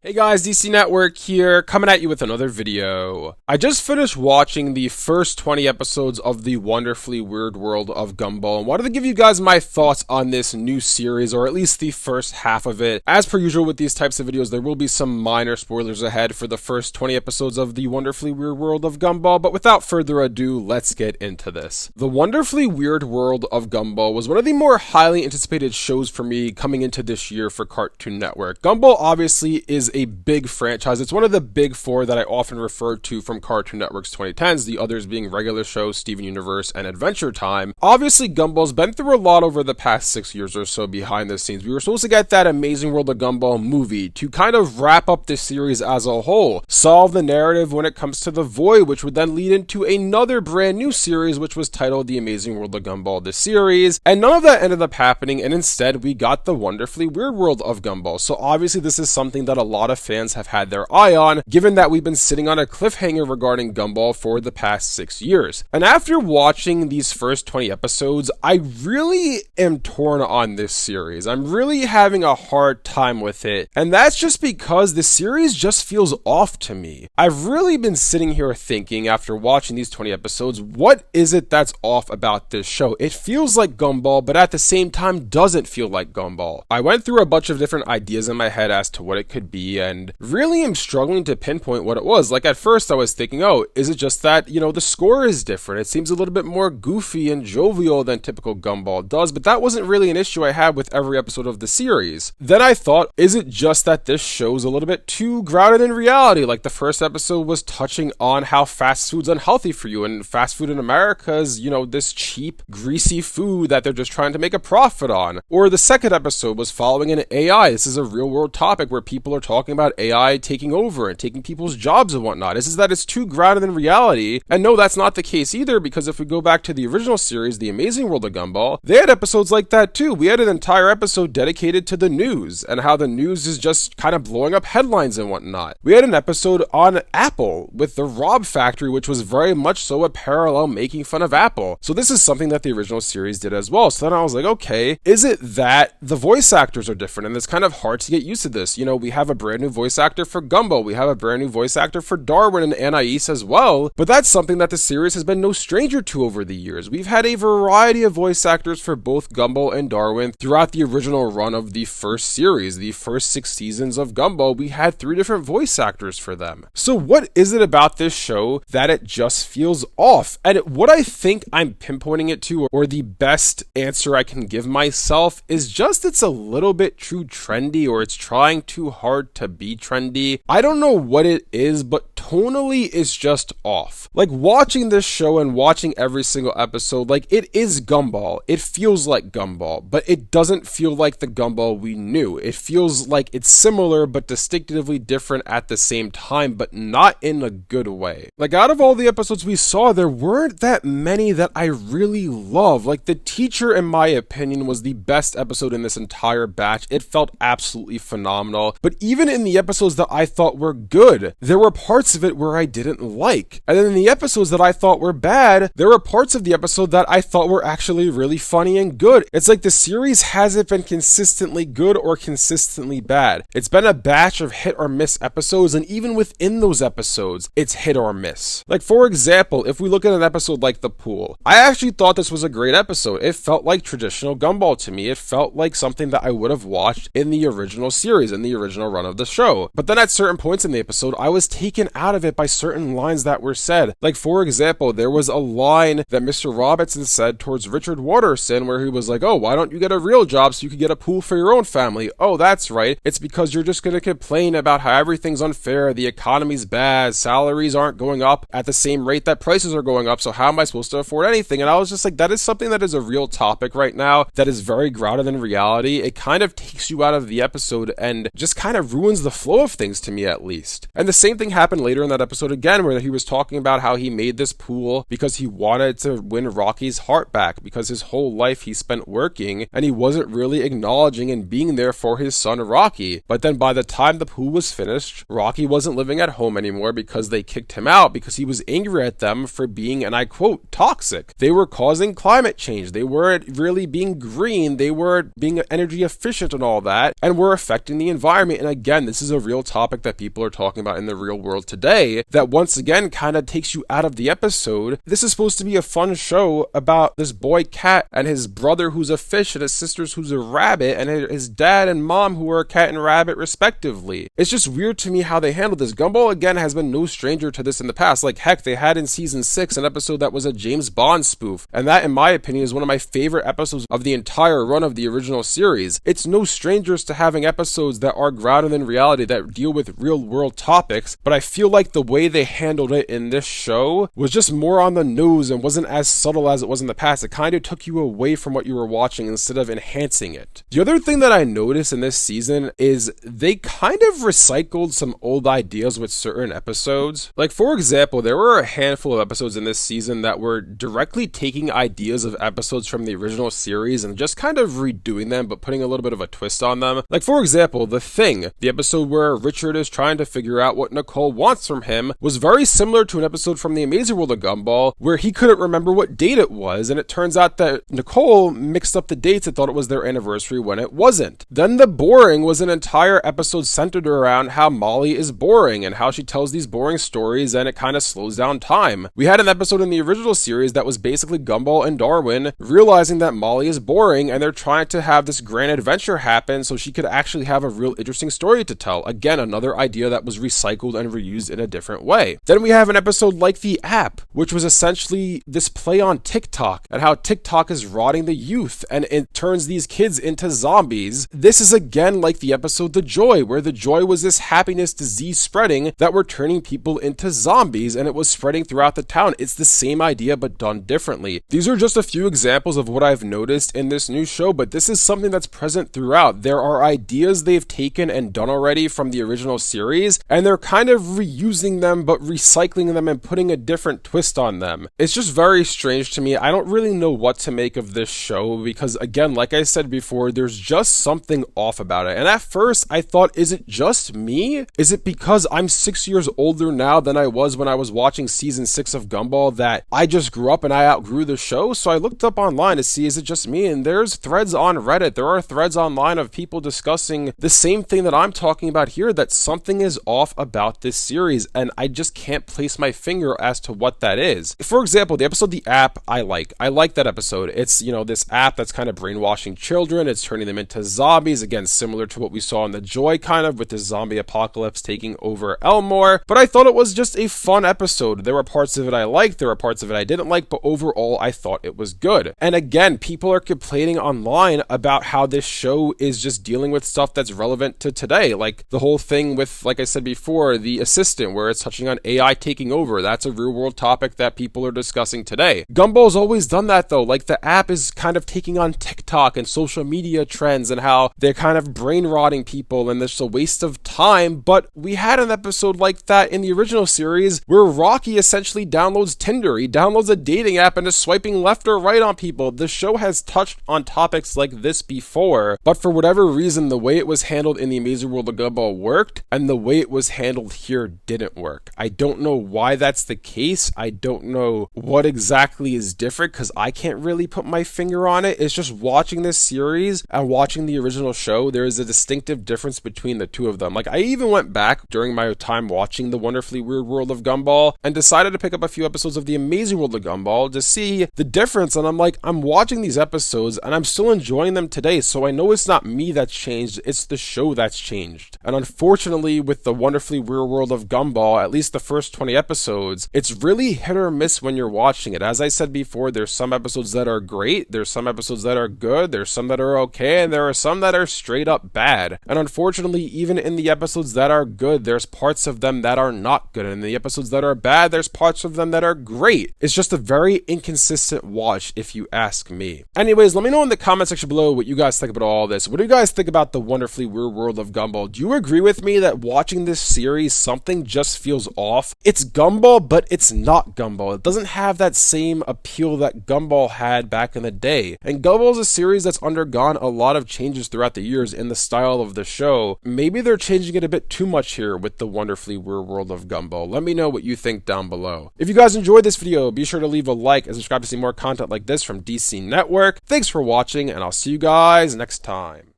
Hey guys, DC Network here, coming at you with another video. I just finished watching the first 20 episodes of the wonderfully weird world of Gumball and wanted to give you guys my thoughts on this new series, or at least the first half of it. As per usual with these types of videos, there will be some minor spoilers ahead for the first 20 episodes of the wonderfully weird world of Gumball, but without further ado, let's get into this. The wonderfully weird world of Gumball was one of the more highly anticipated shows for me coming into this year for Cartoon Network. Gumball obviously is a big franchise. It's one of the big four that I often refer to from Cartoon Network's 2010s, the others being Regular Show, Steven Universe, and Adventure Time. Obviously, Gumball's been through a lot over the past 6 years or so behind the scenes. We were supposed to get that Amazing World of Gumball movie to kind of wrap up this series as a whole, solve the narrative when it comes to the Void, which would then lead into another brand new series which was titled The Amazing World of Gumball, the series, and none of that ended up happening, and instead we got the wonderfully weird world of Gumball. So obviously this is something that a lot of fans have had their eye on, given that we've been sitting on a cliffhanger regarding Gumball for the past 6 years. And after watching these first 20 episodes, I really am torn on this series. I'm really having a hard time with it, and that's just because the series just feels off to me. I've really been sitting here thinking after watching these 20 episodes, what is it that's off about this show? It feels like Gumball, but at the same time doesn't feel like Gumball. I went through a bunch of different ideas in my head as to what it could be, and really am struggling to pinpoint what it was. Like at first I was thinking, oh, is it just that, the score is different? It seems a little bit more goofy and jovial than typical Gumball does, but that wasn't really an issue I had with every episode of the series. Then I thought, is it just that this show's a little bit too grounded in reality? Like the first episode was touching on how fast food's unhealthy for you, and fast food in America is, this cheap, greasy food that they're just trying to make a profit on. Or the second episode was following an AI. This is a real world topic where people are talking about AI taking over and taking people's jobs and whatnot. This is that it's too grounded in reality. And no, that's not the case either, because if we go back to the original series, The Amazing World of Gumball, they had episodes like that too. We had an entire episode dedicated to the news and how the news is just kind of blowing up headlines and whatnot. We had an episode on Apple with the Rob Factory, which was very much so a parallel making fun of Apple. So this is something that the original series did as well. So then I was like, okay, is it that the voice actors are different? And it's kind of hard to get used to this. We have a brand new voice actor for Gumball. We have a brand new voice actor for Darwin and Anais as well, but that's something that the series has been no stranger to over the years. We've had a variety of voice actors for both Gumball and Darwin throughout the original run of the first series. The first 6 seasons of Gumball, we had 3 different voice actors for them. So what is it about this show that it just feels off? And what I think I'm pinpointing it to, or the best answer I can give myself, is just it's a little bit too trendy, or it's trying too hard to be trendy. I don't know what it is, but tonally it's just off. Like watching this show and watching every single episode, like it is Gumball. It feels like Gumball, but it doesn't feel like the Gumball we knew. It feels like it's similar but distinctively different at the same time, but not in a good way. Like out of all the episodes we saw, there weren't that many that I really love. Like the teacher, in my opinion, was the best episode in this entire batch. It felt absolutely phenomenal. But even in the episodes that I thought were good, there were parts of it where I didn't like. And then in the episodes that I thought were bad, there were parts of the episode that I thought were actually really funny and good. It's like the series hasn't been consistently good or consistently bad. It's been a batch of hit or miss episodes, and even within those episodes, it's hit or miss. Like for example, if we look at an episode like The Pool, I actually thought this was a great episode. It felt like traditional Gumball to me. It felt like something that I would have watched in the original series, in the original run of the show. But then at certain points in the episode, I was taken out of it by certain lines that were said. Like for example, there was a line that Mr. Robinson said towards Richard Waterson where he was like, oh, why don't you get a real job so you could get a pool for your own family? Oh, that's right. It's because you're just going to complain about how everything's unfair, the economy's bad, salaries aren't going up at the same rate that prices are going up, so how am I supposed to afford anything? And I was just like, that is something that is a real topic right now that is very grounded in reality. It kind of takes you out of the episode and just kind of ruins the flow of things, to me at least. And the same thing happened later in that episode again, where he was talking about how he made this pool because he wanted to win Rocky's heart back, because his whole life he spent working and he wasn't really acknowledging and being there for his son Rocky. But then by the time the pool was finished, Rocky wasn't living at home anymore because they kicked him out because he was angry at them for being, and I quote, toxic. They were causing climate change. They weren't really being green. They were being energy efficient and all that, and were affecting the environment. And again, again, this is a real topic that people are talking about in the real world today that once again kind of takes you out of the episode. This is supposed to be a fun show about this boy cat and his brother who's a fish and his sisters who's a rabbit and his dad and mom who are a cat and rabbit respectively. It's just weird to me how they handled this. Gumball again has been no stranger to this in the past. Like heck, they had in season 6 an episode that was a James Bond spoof, and that in my opinion is one of my favorite episodes of the entire run of the original series. It's no strangers to having episodes that are grounded in reality that deal with real world topics, but I feel like the way they handled it in this show was just more on the nose and wasn't as subtle as it was in the past. It kind of took you away from what you were watching instead of enhancing it. The other thing that I noticed in this season is they kind of recycled some old ideas with certain episodes. Like for example, there were a handful of episodes in this season that were directly taking ideas of episodes from the original series and just kind of redoing them but putting a little bit of a twist on them. Like for example, The Thing, the episode where Richard is trying to figure out what Nicole wants from him, was very similar to an episode from The Amazing World of Gumball where he couldn't remember what date it was, and it turns out that Nicole mixed up the dates and thought it was their anniversary when it wasn't. Then The Boring was an entire episode centered around how Molly is boring and how she tells these boring stories and it kind of slows down time. We had an episode in the original series that was basically Gumball and Darwin realizing that Molly is boring and they're trying to have this grand adventure happen so she could actually have a real interesting story to tell. Again, another idea that was recycled and reused in a different way. Then we have an episode like The App, which was essentially this play on TikTok and how TikTok is rotting the youth and it turns these kids into zombies. This is again like the episode The Joy, where the joy was this happiness disease spreading that were turning people into zombies and it was spreading throughout the town. It's the same idea but done differently. These are just a few examples of what I've noticed in this new show, but this is something that's present throughout. There are ideas they've taken and done already from the original series and they're kind of reusing them but recycling them and putting a different twist on them. It's just very strange to me. I don't really know what to make of this show because again, like I said before, there's just something off about it. And at first I thought, is it just me? Is it because I'm 6 years older now than I was when I was watching season 6 of Gumball that I just grew up and I outgrew the show? So I looked up online to see, is it just me? And there's threads on Reddit. There are threads online of people discussing the same thing that I'm talking about here, that something is off about this series and I just can't place my finger as to what that is. For example, the episode The App, I like that episode. It's, you know, this app that's kind of brainwashing children. It's turning them into zombies. Again, similar to what we saw in The Joy kind of with the zombie apocalypse taking over Elmore. But I thought it was just a fun episode. There were parts of it I liked, there were parts of it I didn't like, but overall I thought it was good. And again, people are complaining online about how this show is just dealing with stuff that's relevant to today. Like the whole thing with, like I said before, the assistant where it's touching on AI taking over. That's a real world topic that people are discussing today. Gumball's always done that though. Like the app is kind of taking on TikTok and social media trends and how they're kind of brain rotting people and it's a waste of time. But we had an episode like that in the original series where Rocky essentially downloads Tinder. He downloads a dating app and is swiping left or right on people. The show has touched on topics like this before, but for whatever reason, the way it was handled in The Amazing World of Gumball worked and the way it was handled here didn't work. I don't know why that's the case. I don't know what exactly is different because I can't really put my finger on it. It's just watching this series and watching the original show, there is a distinctive difference between the two of them. Like I even went back during my time watching The Wonderfully Weird World of Gumball and decided to pick up a few episodes of The Amazing World of Gumball to see the difference, and I'm like, I'm watching these episodes and I'm still enjoying them today, so I know it's not me that's changed, it's the show that's changed. And unfortunately with The Wonderfully Weird World of Gumball, at least the first 20 episodes, it's really hit or miss when you're watching it. As I said before, there's some episodes that are great, there's some episodes that are good, there's some that are okay, and there are some that are straight up bad. And unfortunately, even in the episodes that are good, there's parts of them that are not good, and in the episodes that are bad, there's parts of them that are great. It's just a very inconsistent watch if you ask me. Anyways, let me know in the comment section below what you guys think about all this. What do you guys think about The Wonderfully Weird World of Gumball? Do you agree with me that watching this series, something just feels off? It's Gumball, but it's not Gumball. It doesn't have that same appeal that Gumball had back in the day. And Gumball is a series that's undergone a lot of changes throughout the years in the style of the show. Maybe they're changing it a bit too much here with The Wonderfully Weird World of Gumball. Let me know what you think down below. If you guys enjoyed this video, be sure to leave a like and subscribe to see more content like this from DC Network. Thanks for watching, and I'll see you guys next time.